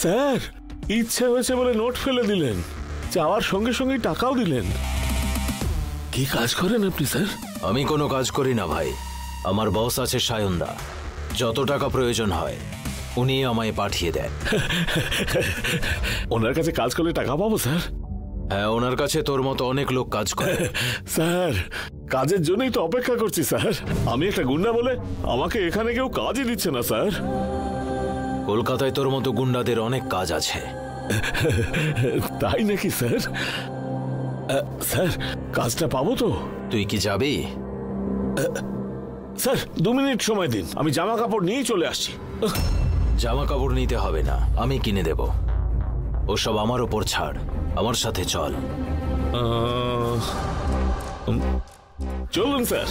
Sir, ইচ্ছে হয়েছে বলে নোট ফেলে দিলেন, চাওয়ার সঙ্গে সঙ্গে টাকাও দিলেন। কি কাজ করেন আপনি স্যার? আমি কোনো কাজ করি না ভাই, আমার বস আছে সায়নদা, যত টাকা প্রয়োজন হয় উনি আমায় পাঠিয়ে দেন। ওনার কাছে কাজ করলে টাকা পাবো স্যার? হ্যাঁ, ওনার কাছে তোর মতো অনেক লোক কাজ করে। স্যার, কাজের জন্যই তো অপেক্ষা করছি স্যার। আমি একটা গুন্ডা বলে আমাকে এখানে কেউ কাজই দিচ্ছে না স্যার। কলকাতায় তোর মতো গুন্ডাদের অনেক কাজ আছে। তাই নাকি স্যার? স্যার, কাজটা পাবো তো? তুই কি যাবি? স্যার 2 মিনিট সময় দিন, আমি জামা কাপড় নিয়ে চলে আসছি। জামা কাপড় নিতে হবে না, আমি কিনে দেব। ওসব আমার ওপর ছাড়, আমার সাথে চল। চলুন স্যার।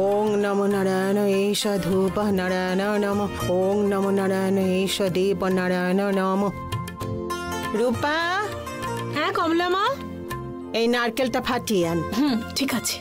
ওং নমো নারায়ণ এষ ধূপ নারায়ণ নম। ওং নমো নারায়ণ এষ দীপ নারায়ণ নম। রূপা। হ্যাঁ কমলা মা। এই নারকেলটা ফাটিয়ে আন। ঠিক আছে।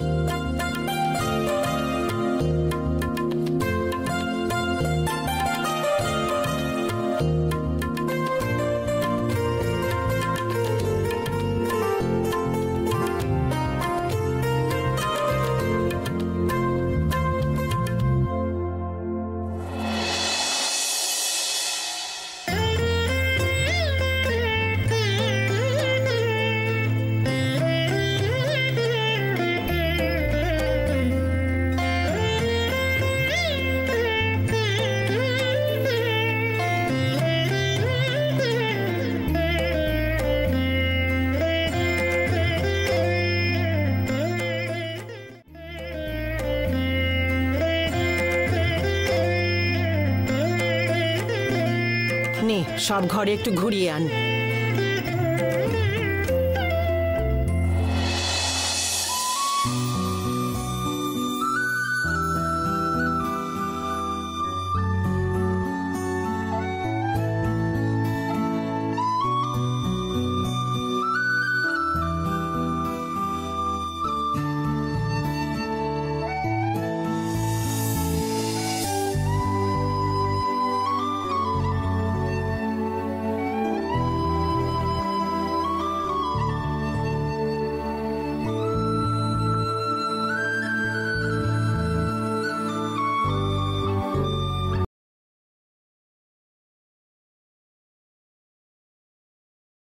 নে, সব ঘরে একটু ঘুরিয়ে আন।